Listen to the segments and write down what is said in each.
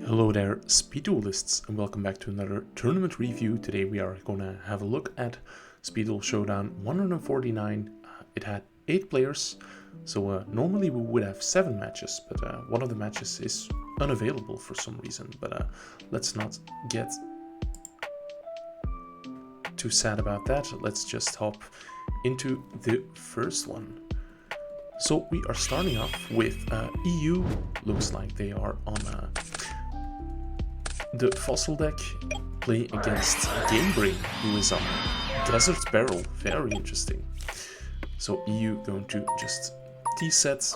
Hello there, speed duelists, and welcome back to another tournament review. Today we are going to have a look at Speed Duel Showdown 149. It had 8 players, so normally we would have 7 matches, but one of the matches is unavailable for some reason. But let's not get too sad about that. Let's just hop into the first one. So we are starting off with EU. Looks like they are on the Fossil deck, playing against Gamebrain, who is on Desert Barrel. Very interesting. So EU going to just T-set.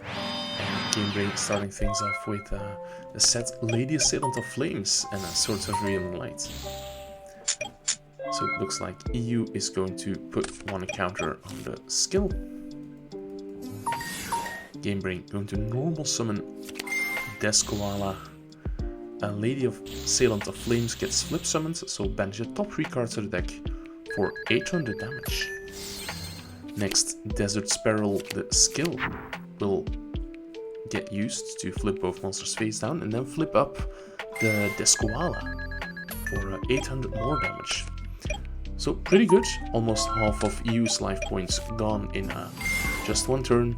And Gamebrain starting things off with the set Lady Assailant of Flames and Swords of Real Light. So it looks like EU is going to put one counter on the skill. Gamebrain going to normal summon Deskoala. Lady of Assailant of Flames gets flip summoned, so banish the top 3 cards of the deck for 800 damage. Next, Desert Sparrow, the skill, will get used to flip both monsters face down and then flip up the Deskoala for 800 more damage. So pretty good, almost half of EU's life points gone in just one turn.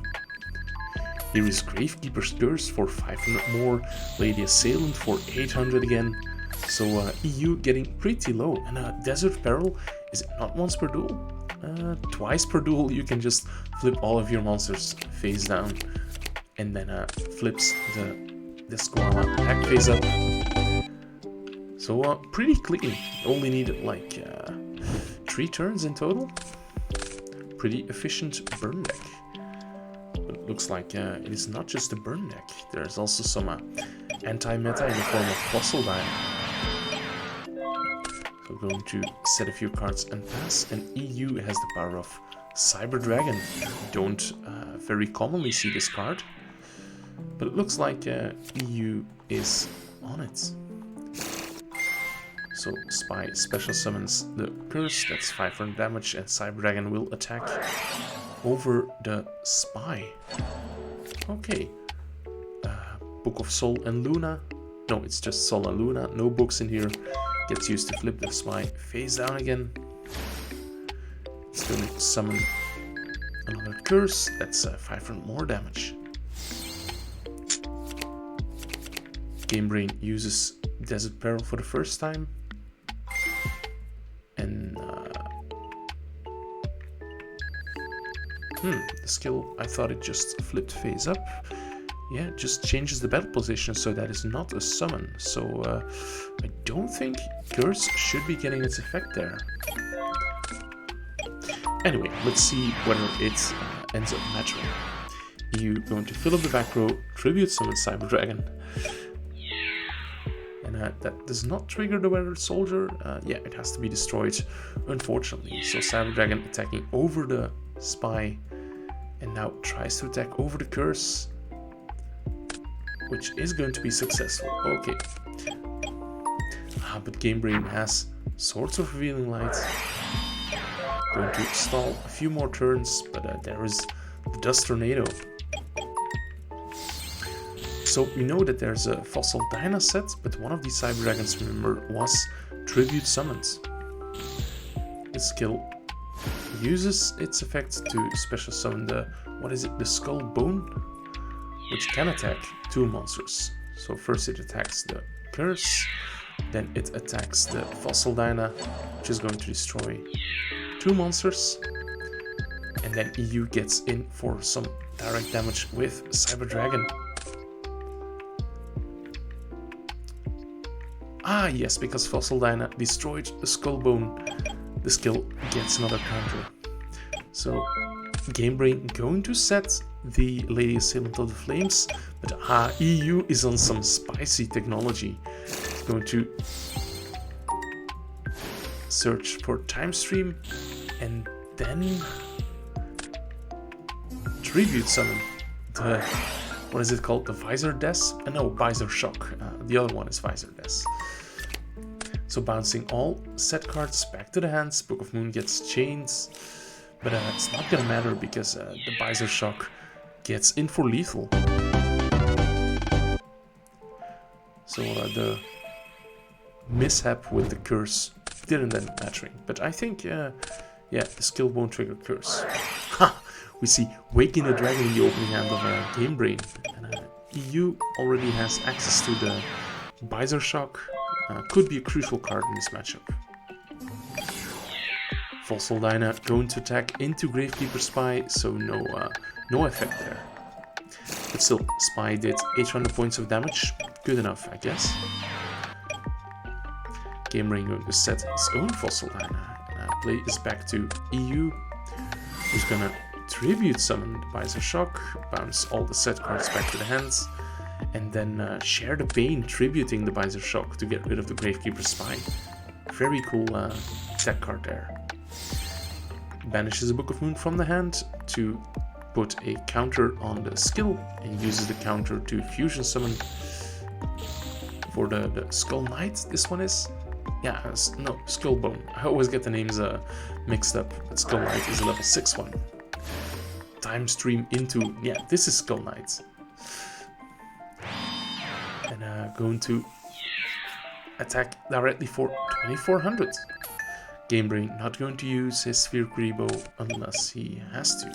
Here is Gravekeeper's Curse for 500 more, Lady Assailant for 800 again. So EU getting pretty low. And Desert Peril, is it not once per duel? Twice per duel you can just flip all of your monsters face down. And then flips the Squala back face up. So pretty clean. Only needed like 3 turns in total. Pretty efficient burn deck. But it looks like it is not just a burn deck, there's also some anti-meta in the form of Fossil Dine. So going to set a few cards and pass, and EU has the power of Cyber Dragon. Don't very commonly see this card, but it looks like EU is on it. So Spy special summons the Curse, that's 500 damage, and Cyber Dragon will attack over the Spy. Okay. Book of Sol and Luna. No, it's just Sol and Luna. No books in here. Gets used to flip the Spy face down again. It's going to summon another Curse. That's 500 more damage. Gamebrain uses Desert Peril for the first time. And the skill, I thought it just flipped face up. Yeah, it just changes the battle position, so that is not a summon. So I don't think Curse should be getting its effect there. Anyway, let's see whether it ends up matching. EU going to fill up the back row, tribute summon Cyber Dragon. And that does not trigger the Weathered Soldier. Yeah, it has to be destroyed, unfortunately. So Cyber Dragon attacking over the Spy, and now tries to attack over the Curse, which is going to be successful. Okay. But Gamebrain has Swords of Revealing Light. Going to stall a few more turns, but there is the Dust Tornado. So we know that there's a Fossil Dyna set, but one of these Cyber Dragons, remember, was Tribute Summoned. The skill uses its effect to special summon the, the Skull Bone, which can attack 2 monsters. So first it attacks the Curse, then it attacks the Fossil Dyna, which is going to destroy 2 monsters, and then EU gets in for some direct damage with Cyber Dragon. Ah yes, because Fossil Dyna destroyed the Skull Bone, the skill gets another counter. So Gamebrain going to set the Lady Assailant of the Flames, but EU is on some spicy technology. It's going to search for Time Stream and then tribute summon the, what is it called, the Visor Des? No, Visor Shock. The other one is Visor Des. So bouncing all set cards back to the hands, Book of Moon gets chained, but it's not gonna matter because the Visor Shock gets in for lethal. So the mishap with the curse didn't end mattering. But I think, yeah, the skill won't trigger curse. Ha! We see Waking the Dragon in the opening hand of Game Brain. And EU already has access to the Visor Shock. Could be a crucial card in this matchup. Fossil Dyna going to attack into Gravekeeper Spy, so no effect there. But still, Spy did 800 points of damage. Good enough, I guess. Game Brain going to set his own Fossil Dyna. Play is back to EU, who's gonna Tribute Summon the Visor Shock, bounce all the set cards back to the hands, and then Share the Pain, tributing the Visor Shock to get rid of the Gravekeeper Spy. Very cool deck card there. Banishes a Book of Moon from the hand to put a counter on the skill, and uses the counter to Fusion Summon for the Skull Knight, this one is. Yeah, no, Skull Bone. I always get the names mixed up, but Skull Knight is a level 6 one. Time Stream into, yeah, this is Skull Knight. And going to attack directly for 2400. Game Brain not going to use his Sphere Grebo unless he has to.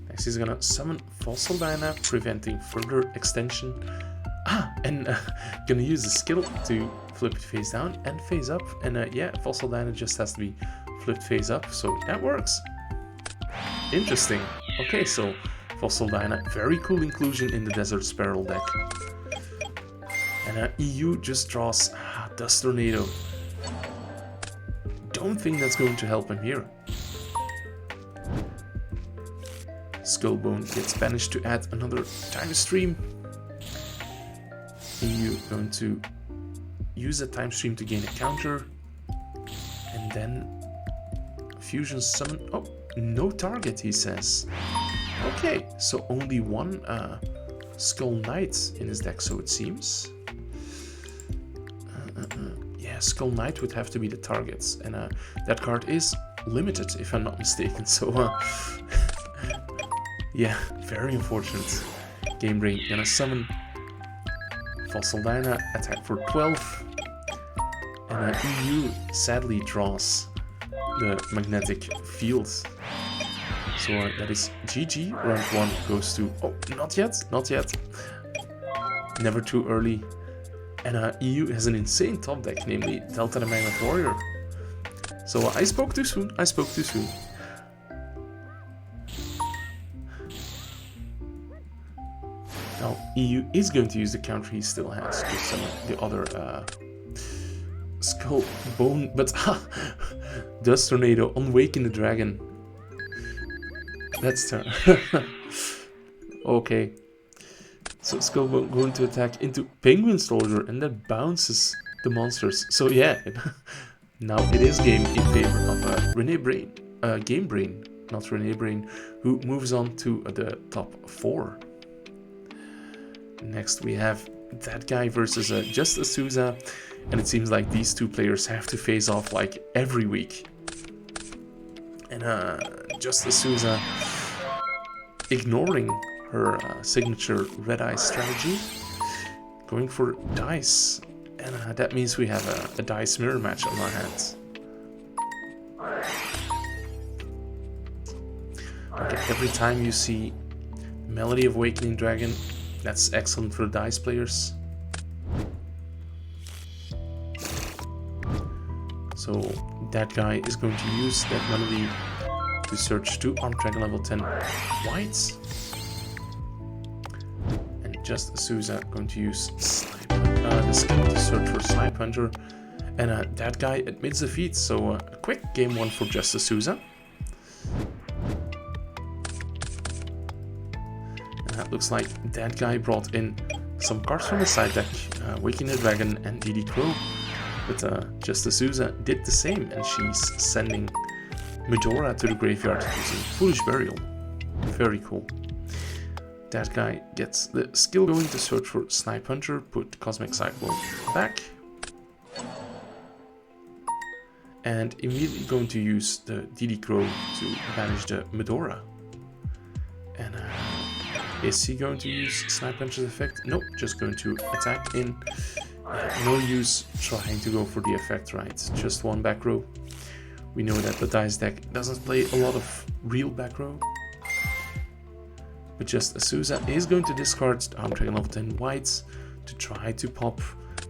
Next he's gonna summon Fossil Dyna, preventing further extension. And gonna use the skill to flip it face down and face up. And yeah, Fossil Dyna just has to be flipped face up, so that works. Interesting. Okay, so Fossil Dyna, very cool inclusion in the Desert Sparrow deck. And EU just draws Dust Tornado. Don't think that's going to help him here. Skullbone gets banished to add another Time Stream. EU going to use a Time Stream to gain a counter. And then Fusion Summon. Oh, no target, he says. Okay, so only one Skull Knight in his deck, so it seems. Yeah, Skull Knight would have to be the target. And that card is limited, if I'm not mistaken. So, yeah, very unfortunate. Game Brain gonna summon Fossil Dyna, attack for 12. And EU sadly draws the Magnetic Field. So that is GG. Round 1 goes to... Oh, not yet, not yet. Never too early. And EU has an insane top deck, namely Delta the Magnet Warrior. So I spoke too soon, I spoke too soon. Now EU is going to use the counter he still has to summon the other Skull Bone, but Dust Tornado, Unwaken the Dragon. That's okay. So Skullbone going to attack into Penguin Soldier, and that bounces the monsters. So yeah, now it is game in favor of Game Brain, not Rene Brain, who moves on to the top 4. Next we have that guy versus Just Azusa, and it seems like these two players have to face off like every week. And Just Azusa ignoring her signature Red Eye strategy, going for dice, and that means we have a dice mirror match on our hands. Okay, every time you see Melody of Awakening Dragon, that's excellent for the dice players. So that guy is going to use that Melody to search 2 Armed Dragon level 10 whites. And Just Azusa going to use the skill to search for Snipe Hunter. And that guy admits defeat, so a quick game 1 for Just Azusa. And that looks like that guy brought in some cards from the side deck, Waking the Dragon and DD Crow. But Just Azusa did the same, and she's sending Medora to the graveyard using Foolish Burial. Very cool. That guy gets the skill going to search for Snipe Hunter, put Cosmic Cyclone back. And immediately going to use the DD Crow to banish the Medora. And Is he going to use Snipe Puncher's effect? Nope, just going to attack in. No use trying to go for the effect, right? Just one back row. We know that the dice deck doesn't play a lot of real back row. But just Azusa is going to discard Arm Dragon level 10 whites to try to pop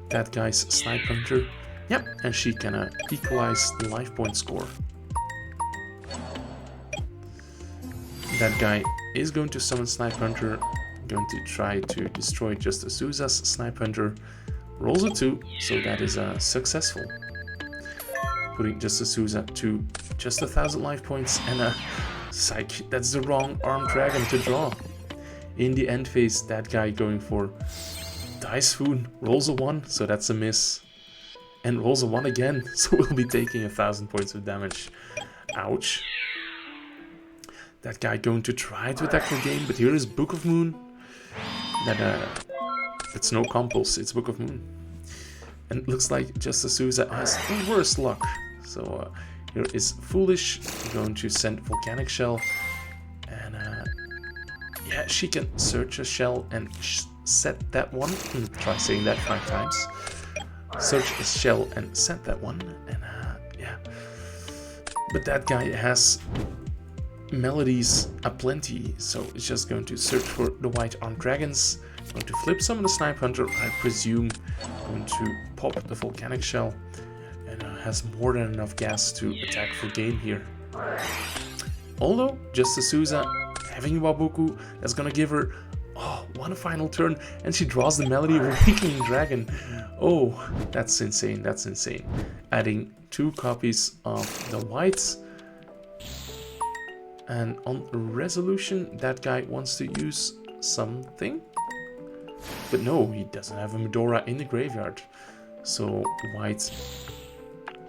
that guy's Snipe Puncher. Yep, and she can equalize the life point score. That guy is going to summon Snipe Hunter, going to try to destroy just Azusa's Snipe Hunter, rolls a 2, so that is successful. Putting just Azusa to just 1,000 life points and psych, that's the wrong Armed Dragon to draw. In the end phase, that guy going for Dice Swoon, rolls a 1, so that's a miss. And rolls a 1 again, so we'll be taking 1,000 points of damage. Ouch. That guy going to try to attack for game, but here is Book of Moon. It's no compulse, it's Book of Moon. And it looks like just Azusa has the worst luck. So here is Foolish, going to send Volcanic Shell. And yeah, she can search a shell and set that one. Try saying that 5 times. Search a shell and set that one. And yeah. But that guy has melodies aplenty, so it's just going to search for the white armed dragons, going to flip some of the Snipe Hunter, I presume, going to pop the Volcanic Shell, and has more than enough gas to attack for game here. Although, just Azusa having Waboku, that's gonna give her one final turn, and she draws the Melody of Awakening Dragon. Oh, that's insane, that's insane. Adding 2 copies of the whites. And on Resolution, that guy wants to use something. But no, he doesn't have a Medora in the graveyard. So white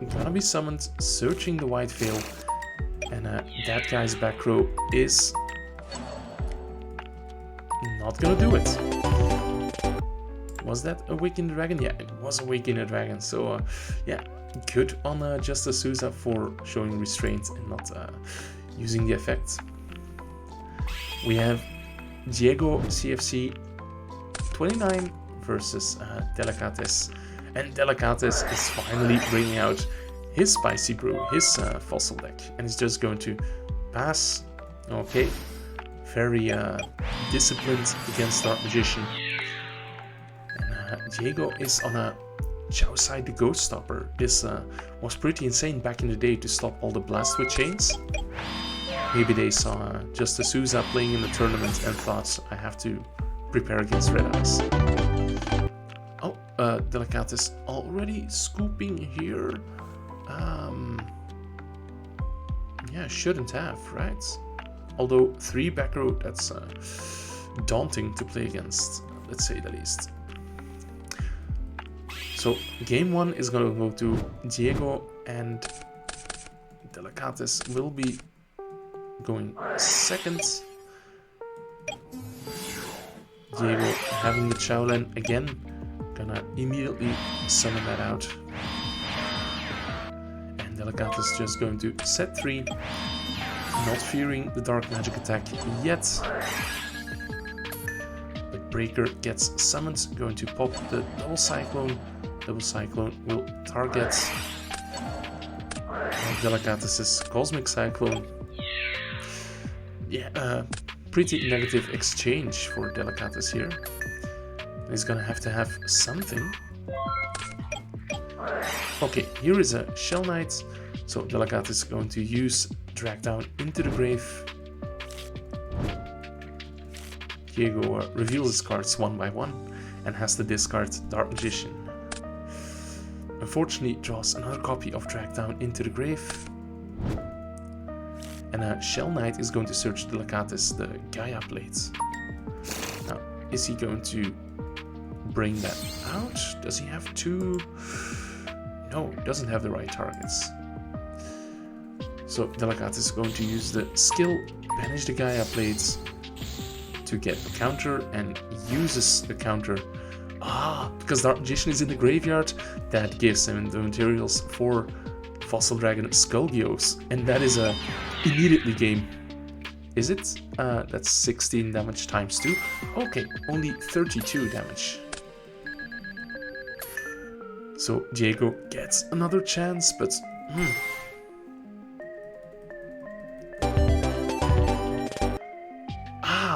gonna be summoned, searching the white veil. And that guy's back row is not gonna do it. Was that Awakened Dragon? Yeah, it was Awakened Dragon. So yeah, good on just Azusa for showing restraint and not using the effect. We have Diego CFC 29 versus Delicates, and Delicates is finally bringing out his Spicy Brew, his fossil deck, and he's just going to pass. Okay, very disciplined against Dark Magician. And Diego is on a Chaoside the Ghost Stopper. This was pretty insane back in the day to stop all the Blast with Chains. Maybe they saw just Azusa playing in the tournament and thought, I have to prepare against Red Eyes. Oh, Delicates already scooping here. Yeah, shouldn't have, right? Although 3 back row, that's daunting to play against, let's say the least. So game 1 is going to go to Diego, and Delicates will be going second. Diego having the Shaolin again, gonna immediately summon that out. And Delicates just going to set 3, not fearing the dark magic attack yet. But Breaker gets summoned, going to pop the Double Cyclone. Double Cyclone will target Delicates' Cosmic Cyclone. Yeah, pretty negative exchange for Delicates here. He's gonna have to have something. Okay, here is a Shell Knight. So Delicates is going to use Drag Down into the Grave. Diego reveals his cards one by one and has to discard Dark Magician. Unfortunately, draws another copy of Drag Down into the Grave. And Shell Knight is going to search Delicates, the Gaia Plates. Now, is he going to bring that out? Does he have 2? No, doesn't have the right targets. So Delicates is going to use the skill, banish the Gaia Plates to get the counter, and uses the counter. Because Dark Magician is in the graveyard, that gives him the materials for Fossil Dragon Skullgios, and that is immediately game. is it? That's 16 damage times 2. Okay, only 32 damage. So Diego gets another chance, but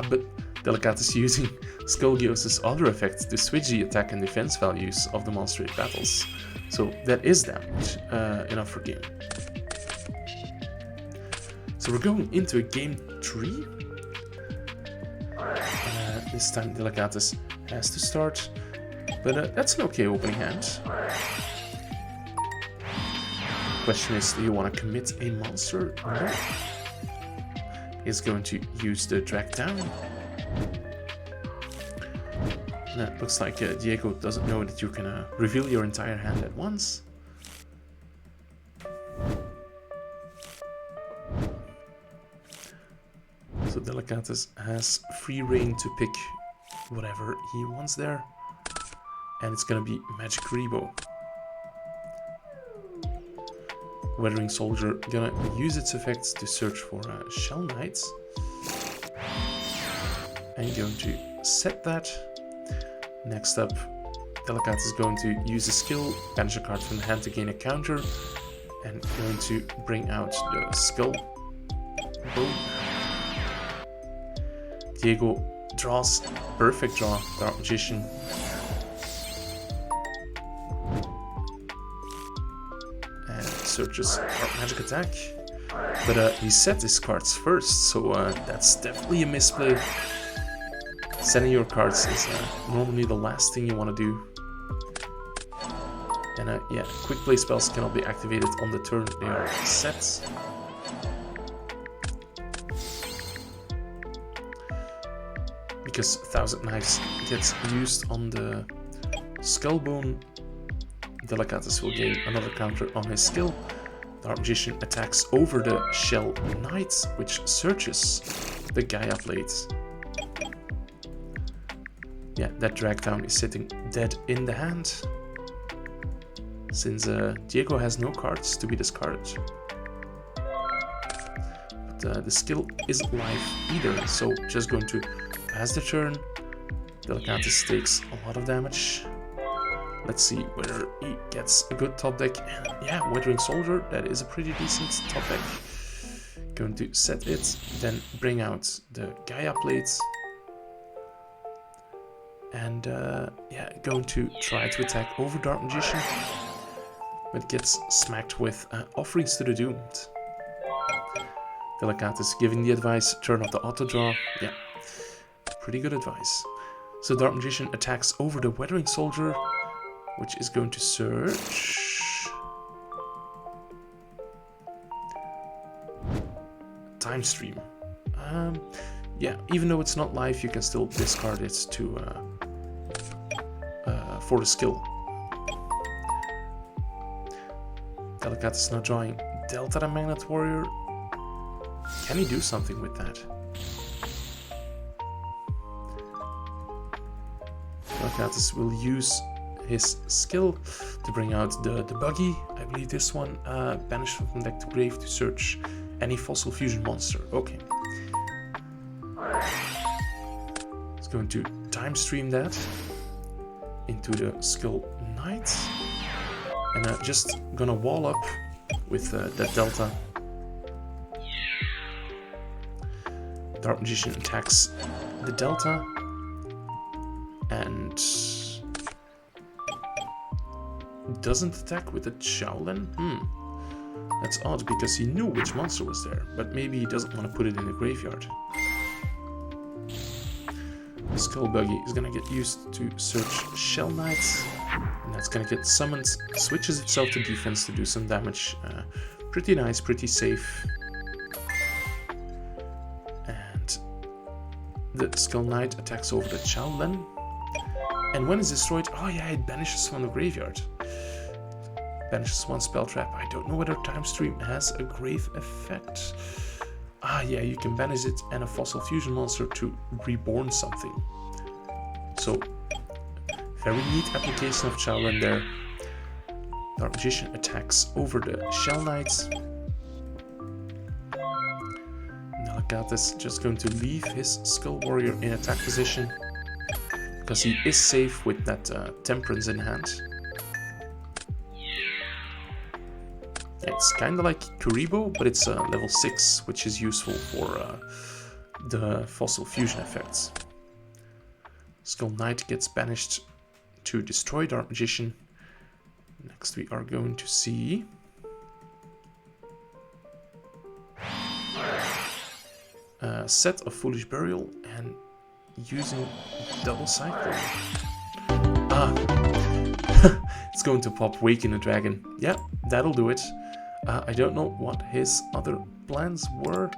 but Delicat is using Skullgio's other effect to switch the attack and defense values of the monster it battles. So that is damage, enough for game. So we're going into game 3. This time Delicatus has to start, but that's an okay opening hand. Question is, do you want to commit a monster or no? He's going to use the drag down. And it looks like Diego doesn't know that you can reveal your entire hand at once. So Delicatus has free reign to pick whatever he wants there. And it's gonna be Magic Rebo. Weathering Soldier gonna use its effects to search for Shell Knights. And going to set that. Next up, Delicatus is going to use a skill, banish a card from the hand to gain a counter, and going to bring out the Skull Bone. Diego draws, perfect draw, Dark Magician. And searches Dark Magic attack. But he set his cards first, so that's definitely a misplay. Setting your cards is normally the last thing you want to do. And yeah, quick play spells cannot be activated on the turn they are set. Because 1000 Knives gets used on the Skullbone, Delicatus will gain another counter on his skill. Dark Magician attacks over the Shell Knight, which searches the Gaia Plate. Yeah, that drag down is sitting dead in the hand, since Diego has no cards to be discarded. But the skill isn't live either, so just going to pass the turn. Delicatus takes a lot of damage. Let's see whether he gets a good top deck. And yeah, Weathering Soldier, that is a pretty decent top deck. Going to set it, then bring out the Gaia Plate. And yeah, going to try to attack over Dark Magician, but gets smacked with Offerings to the Doomed. Delicatus giving the advice, turn off the auto draw. Yeah, pretty good advice. So Dark Magician attacks over the Weathering Soldier, which is going to search Time Stream. Yeah, even though it's not live, you can still discard it to for the skill. Delicatus now drawing Delta the Magnet Warrior. Can he do something with that? Delicatus will use his skill to bring out the buggy. I believe this one, banish from deck to grave to search any fossil fusion monster. Okay. It's going to time stream that into the Skull Knight. And just gonna wall up with that Delta. Dark Magician attacks the Delta. And doesn't attack with the Shaolin? That's odd, because he knew which monster was there, but maybe he doesn't want to put it in the graveyard. Skull Buggy is gonna get used to search Shell Knights, and that's gonna get summoned, switches itself to defense to do some damage. Pretty nice, pretty safe. And the Skull Knight attacks over the Shaolin. And when it's destroyed, oh yeah, it banishes from the graveyard. Banishes one spell trap. I don't know whether Time Stream has a grave effect. Ah yeah, you can banish it and a fossil fusion monster to reborn something. So, very neat application of Shaolin there. Dark Magician attacks over the Shell Knights. Got this. Just going to leave his Skull Warrior in attack position, because he is safe with that Temperance in hand. Yeah, it's kind of like Kuribo, but it's level 6, which is useful for the Fossil Fusion effects. Skull Knight gets banished to destroy Dark Magician. Next we are going to see a set of Foolish Burial and using double cycle. Ah, it's going to pop Waken a Dragon. Yeah, that'll do it. I don't know what his other plans were,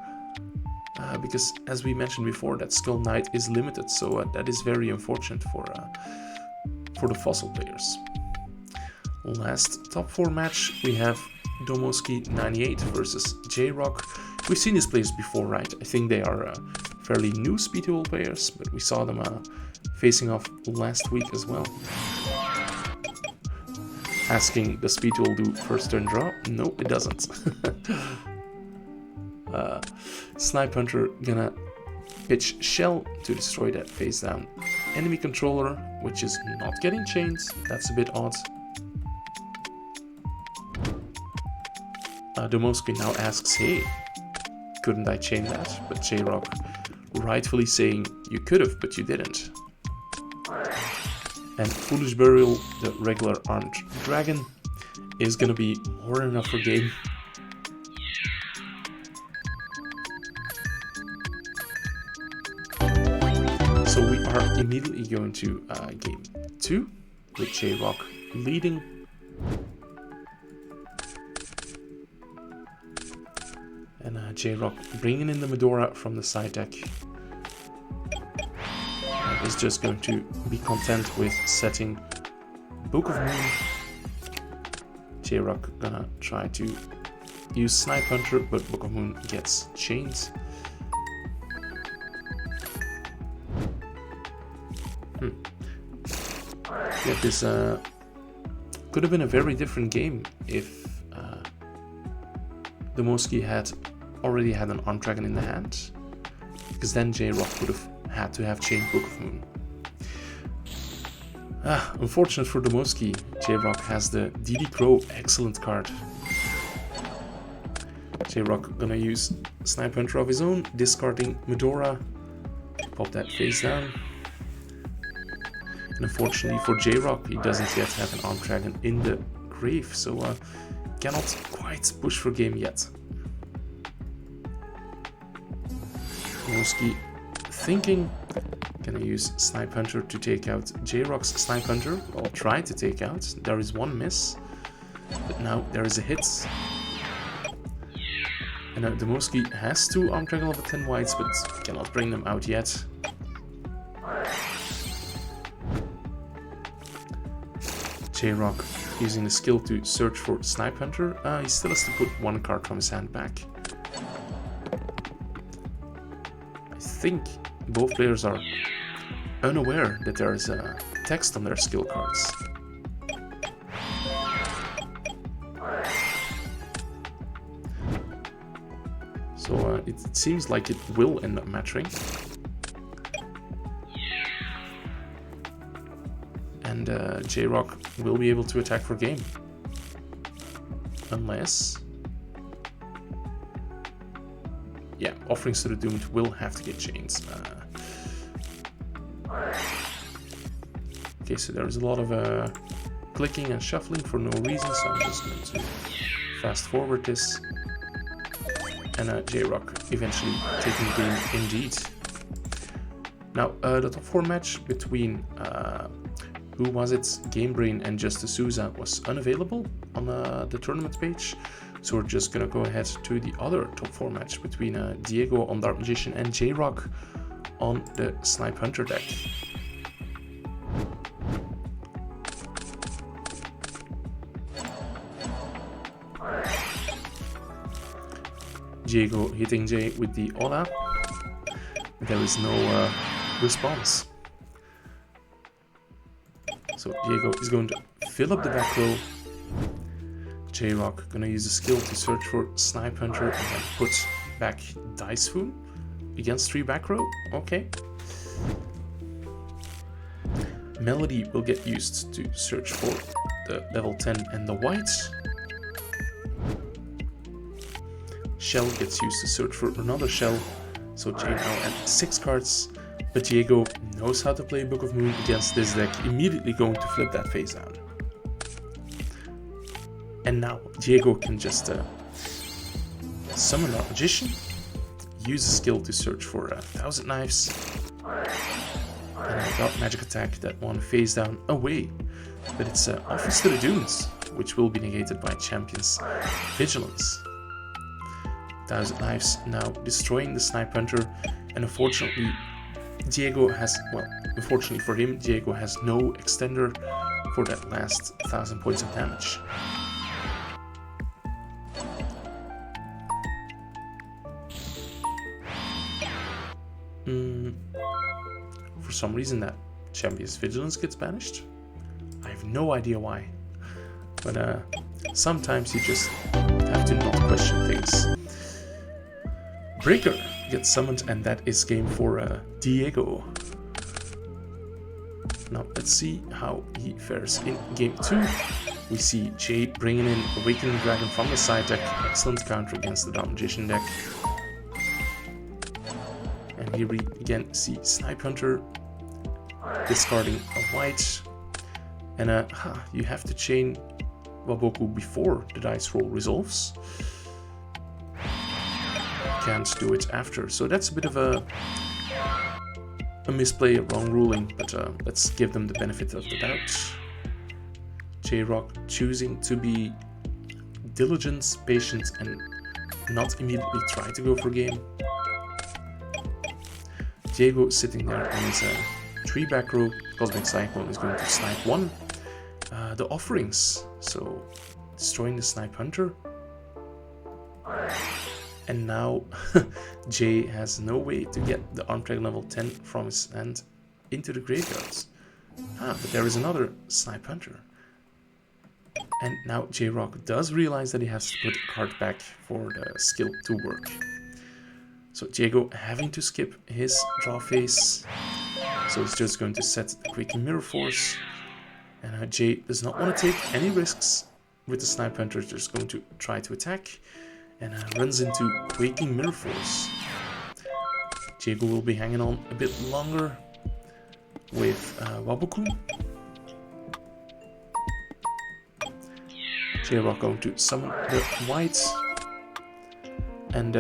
because as we mentioned before, that Skull Knight is limited, so that is very unfortunate for the Fossil players. Last top 4 match, we have Domoski98 versus J-Rock. We've seen these players before, right? I think they are fairly new Speed Duel players, but we saw them facing off last week as well. Asking, does Speed Duel do first turn draw? No, it doesn't. Snipe Hunter gonna pitch Shell to destroy that face down enemy controller, which is not getting chained. That's a bit odd. Domoski now asks, hey, couldn't I chain that? But J-Rock rightfully saying, you could have, but you didn't. And Foolish Burial, the regular armed dragon, is gonna be more than enough for game. So we are immediately going to game 2 with J-Rock leading. And J-Rock bringing in the Medora from the side deck. Is just going to be content with setting Book of Moon. J-Rock gonna try to use Snipe Hunter, but Book of Moon gets chained. Yeah, this could have been a very different game if Domoski had already had an armed dragon in the hand, because then J-Rock would have had to have chained Book of Moon. Unfortunate for Domoski, J-Rock has the DD Crow, excellent card. J-Rock gonna use Snipe Hunter of his own, discarding Medora, pop that face down. And unfortunately for J-Rock, he doesn't yet have an armed dragon in the grave, so cannot quite push for game yet. Domoski thinking, can I use Snipe Hunter to take out J-Rock's Snipe Hunter? I'll try to take out. There is one miss, but now there is a hit. And now Domoski has 2 armed dragon level 10 whites, but cannot bring them out yet. J-Rock using the skill to search for Snipe Hunter. He still has to put 1 card from his hand back. I think both players are unaware that there is a text on their skill cards. So it seems like it will end up matching. And J-Rock will be able to attack for game. Unless... yeah, Offerings to the Doomed will have to get chained. Okay, so there's a lot of clicking and shuffling for no reason, so I'm just going to fast forward this. And J-Rock eventually taking the game indeed. Now, the top 4 match between, who was it? Game Brain and Justice Souza was unavailable on the tournament page. So we're just gonna go ahead to the other top 4 match between Diego on Dark Magician and J-Rock on the Snipe Hunter deck. Diego hitting J with the Ola. There is no response. So Diego is going to fill up the back row. J-Rock gonna use a skill to search for Snipe Hunter and then put back Dice Spoon. against 3 back row. Okay. Melody will get used to search for the level 10 and the whites. Shell gets used to search for another shell. So Jay now at 6 cards. But Diego knows how to play Book of Moon against this deck, immediately going to flip that face down. And now Diego can just summon our Magician, use a skill to search for 1,000 Knives, and I got Magic Attack that one face down away. But it's Offers to the Dunes, which will be negated by Champion's Vigilance. 1,000 Knives now destroying the Snipe Hunter, and unfortunately Diego has, well, unfortunately for him, Diego has no extender for that last 1,000 points of damage. For some reason that Champion's Vigilance gets banished. I have no idea why. But sometimes you just have to not question things. Breaker gets summoned, and that is game for Diego. Now let's see how he fares in game 2. We see Jay bringing in Awakening Dragon from the side deck. Excellent counter against the Dark Magician deck. And here we again see Snipe Hunter discarding a white. And you have to chain Waboku before the dice roll resolves. Can't do it after, so that's a bit of a misplay, a wrong ruling, but let's give them the benefit of the doubt. J-Rock choosing to be diligent, patient, and not immediately try to go for game. Diego sitting there on his 3 back row. Cosmic Cyclone is going to snipe 1. The offerings, so destroying the Snipe Hunter. And now Jay has no way to get the Arm Dragon level 10 from his hand into the graveyards. But there is another Snipe Hunter. And now J-Rock does realize that he has to put a card back for the skill to work. So Diego having to skip his draw phase. So he's just going to set the Quaking Mirror Force. And Jay does not want to take any risks with the Snipe Hunter, just going to try to attack. And runs into Quaking Mirror Force. Diego will be hanging on a bit longer with Waboku. J-Rock going to summon the whites. And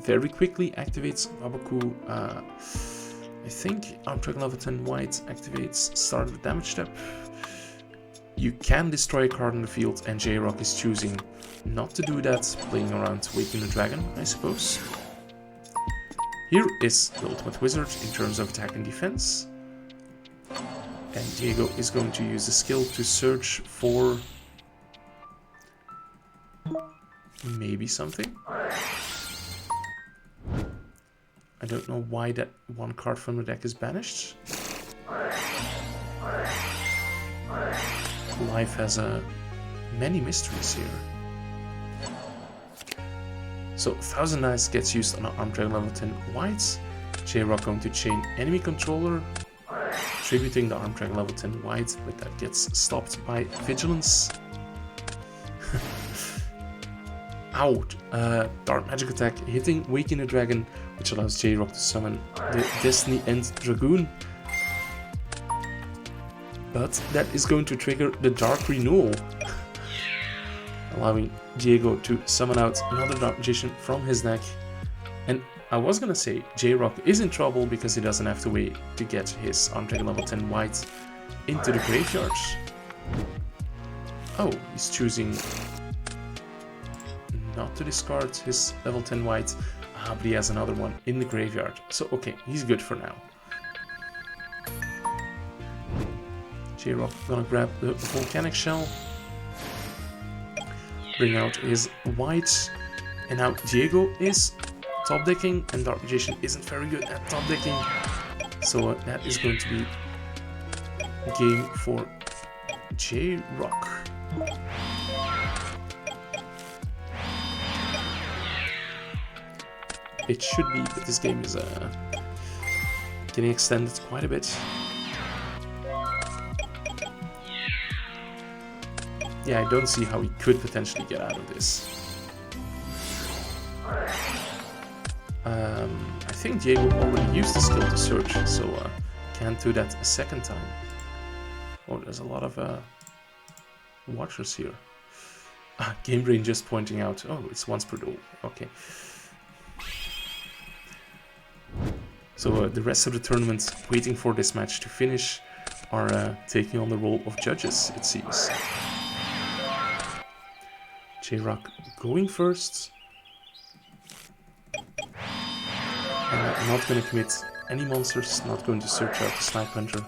very quickly activates Waboku. I think Arm Dragon level 10 white activates start of the damage step. You can destroy a card on the field, and J-Rock is choosing not to do that, playing around Waking the Dragon, I suppose. Here is the Ultimate Wizard in terms of attack and defense. And Diego is going to use the skill to search for maybe something. I don't know why that one card from the deck is banished. Life has many mysteries here. So 1,000 Knights gets used on an Arm Dragon level 10 whites. J-Rock going to chain enemy controller, tributing the Arm Dragon level 10 white, but that gets stopped by Vigilance. Out! Dark Magic Attack hitting Waking the Dragon, which allows J-Rock to summon the Destiny End Dragoon. But that is going to trigger the Dark Renewal, allowing Diego to summon out another Dark Magician from his deck. And I was gonna say J-Rock is in trouble because he doesn't have to wait to get his Arm Dragon level 10 white into the graveyard. Oh, he's choosing not to discard his level 10 white, but he has another one in the graveyard. So okay, he's good for now. J-Rock gonna grab the Volcanic Shell, bring out his whites, and now Diego is top decking, and Dark Magician isn't very good at top decking, so that is going to be a game for J-Rock. it should be, but this game is getting extended quite a bit. Yeah, I don't see how he could potentially get out of this. I think Diego already used the skill to search, so can't do that a second time. Oh, there's a lot of watchers here. Game Brain just pointing out, oh, it's once per duel. Okay. So the rest of the tournament, waiting for this match to finish, are taking on the role of judges, it seems. J-Rock going first. Not going to commit any monsters, not going to search out the Snipe Hunter.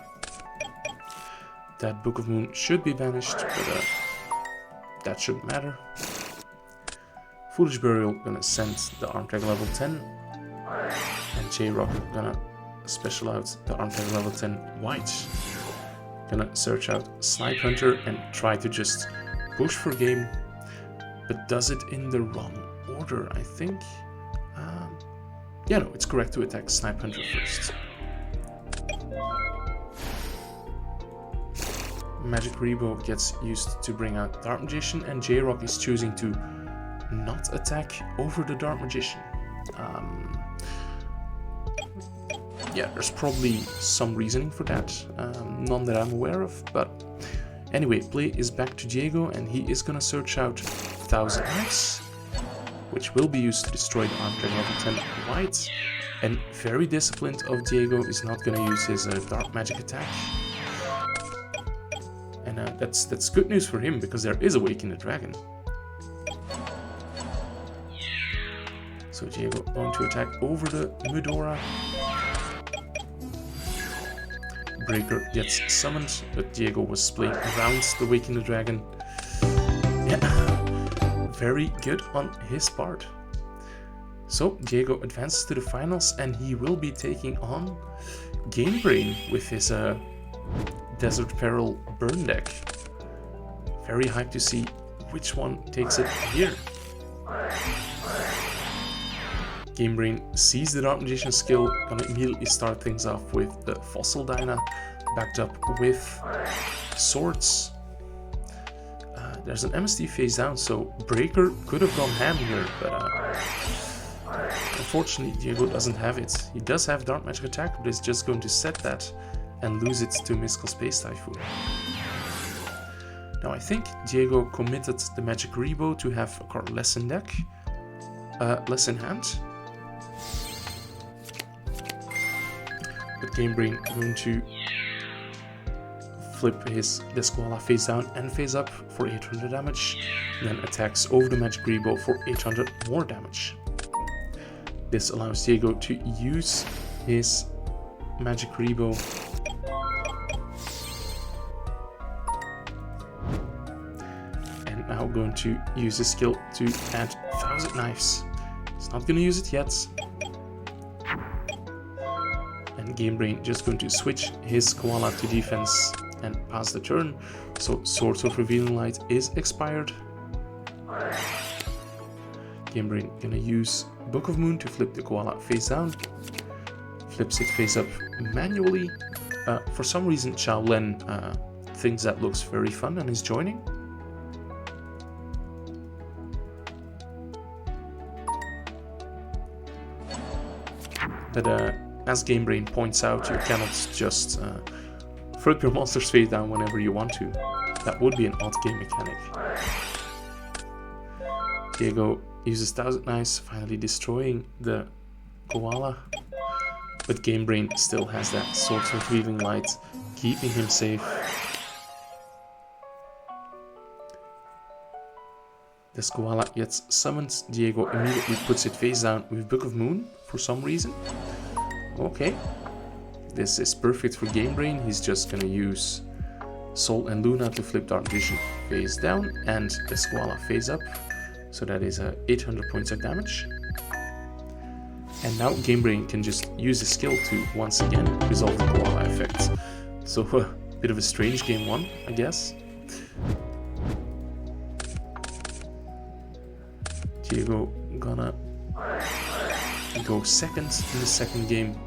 That Book of Moon should be banished, but that shouldn't matter. Foolish Burial gonna send the Arm Tag level 10. And J-Rock gonna special out the Arm Tag level 10 white. Gonna search out Snipe Hunter and try to just push for game. But does it in the wrong order, I think. Yeah, no, it's correct to attack Snipe Hunter first. Magic Rebo gets used to bring out Dark Magician, and J-Rock is choosing to not attack over the Dark Magician. Yeah, there's probably some reasoning for that, none that I'm aware of, but anyway, play is back to Diego, and he is gonna search out 1000 Knives, which will be used to destroy the Arm Tag level 10 white, and very disciplined of Diego is not gonna use his Dark Magic attack. And that's good news for him, because there is Awaken the Dragon. So Diego going to attack over the Medora. Breaker gets summoned, but Diego was playing around the Awaken the Dragon. Yeah, very good on his part. So Diego advances to the finals, and he will be taking on Game Brain with his Desert Peril burn deck. Very hyped to see which one takes it here. Game Brain sees the Dark Magician skill, gonna immediately start things off with the Fossil Dyna, backed up with Swords. There's an MST face down, so Breaker could have gone ham here, but unfortunately Diego doesn't have it. He does have Dark Magic attack, but is just going to set that and lose it to Mystical Space Typhoon. Now I think Diego committed the Magic Rebo to have a card less in deck, less in hand. But Game Brain going to flip his Desquala face down and face up for 800 damage, then attacks over the Magic Rebo for 800 more damage. This allows Diego to use his Magic Rebo and now going to use his skill to add 1000 Knives. He's not going to use it yet. And Game Brain just going to switch his Koala to defense and pass the turn. So Swords of Revealing Light is expired. Game Brain gonna use Book of Moon to flip the Koala face down. Flips it face up manually. For some reason Shaolin thinks that looks very fun and is joining. But as Game Brain points out, you cannot just flip your monsters face down whenever you want to. That would be an odd game mechanic. Diego uses 1000 Knives, finally destroying the Koala. But Game Brain still has that Swords of Revealing Light, keeping him safe. This Koala gets summoned. Diego immediately puts it face down with Book of Moon for some reason. Okay. This is perfect for Game Brain. He's just gonna use Sol and Luna to flip Dark Magician face down and this Koala face up. So that is 800 points of damage. And now Game Brain can just use his skill to once again resolve the Koala effect. So a bit of a strange game one, I guess. Diego gonna go second in the second game,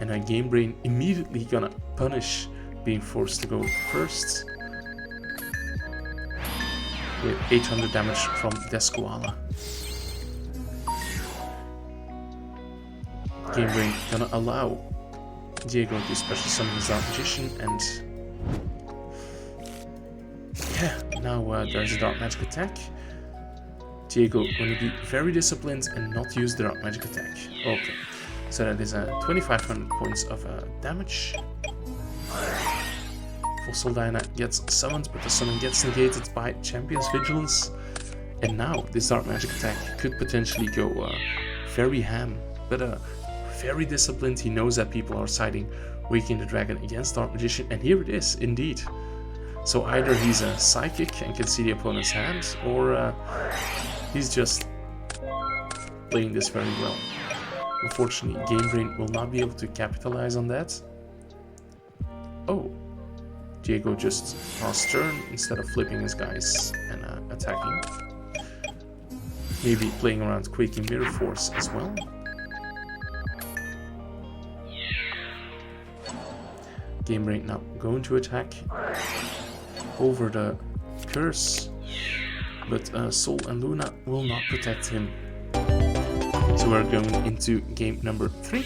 and Game Brain immediately gonna punish being forced to go first with 800 damage from Descoala. Game Brain gonna allow Diego to special summon his Dark Magician, and yeah, now there's a Dark Magic attack. Diego going to be very disciplined and not use the Dark Magic attack. Okay, so that is 2,500 points of damage. Fossil Dyna gets summoned, but the summon gets negated by Champion's Vigilance. And now this Dark Magic attack could potentially go very ham, but very disciplined. He knows that people are siding Waking the Dragon against Dark Magician, and here it is, indeed. So either he's a psychic and can see the opponent's hand, or he's just playing this very well. Unfortunately, Game Brain will not be able to capitalize on that. Oh, Diego just passed turn instead of flipping his guys and attacking. Maybe playing around Quaking Mirror Force as well. Game Brain now going to attack over the curse, but Sol and Luna will not protect him. So we're going into game number 3.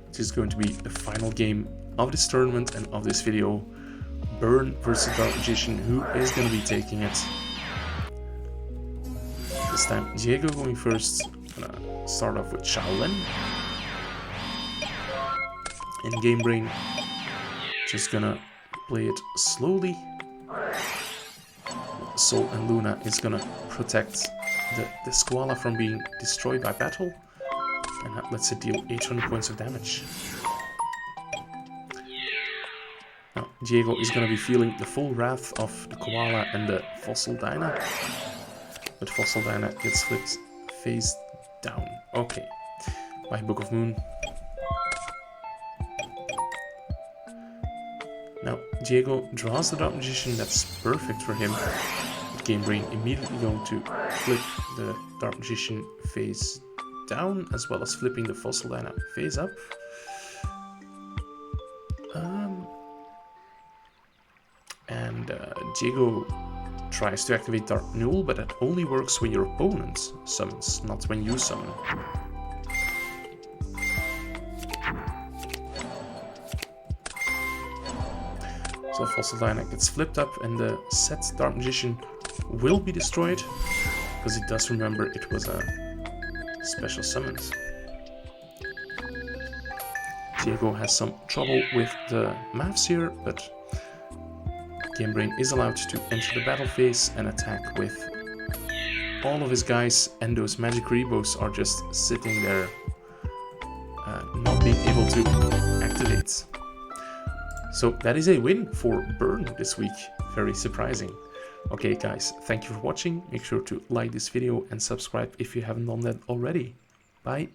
Which is going to be the final game of this tournament and of this video. Burn versus Dark Magician. Who is going to be taking it? This time Diego going first. Gonna start off with Shaolin. And Game Brain just gonna play it slowly. Sol and Luna is gonna protect the Squala from being destroyed by battle. And that lets it deal 800 points of damage. Now, Diego is gonna be feeling the full wrath of the Koala and the Fossil Dyna. But Fossil Dyna gets flipped face down. Okay. By Book of Moon. Now, Diego draws the Dark Magician, that's perfect for him. Game Brain immediately going to flip the Dark Magician face down, as well as flipping the Fossil Dyna face up. Diego tries to activate Dark Duel, but that only works when your opponent summons, not when you summon. So Fossil Dyna gets flipped up, and the set Dark Magician will be destroyed, because it does remember it was a special summon. Diego has some trouble with the maths here, but Game Brain is allowed to enter the battle phase and attack with all of his guys, and those magic rebos are just sitting there, not being able to activate. So that is a win for Burn this week. Very surprising. Okay guys, thank you for watching. Make sure to like this video and subscribe if you haven't done that already. Bye.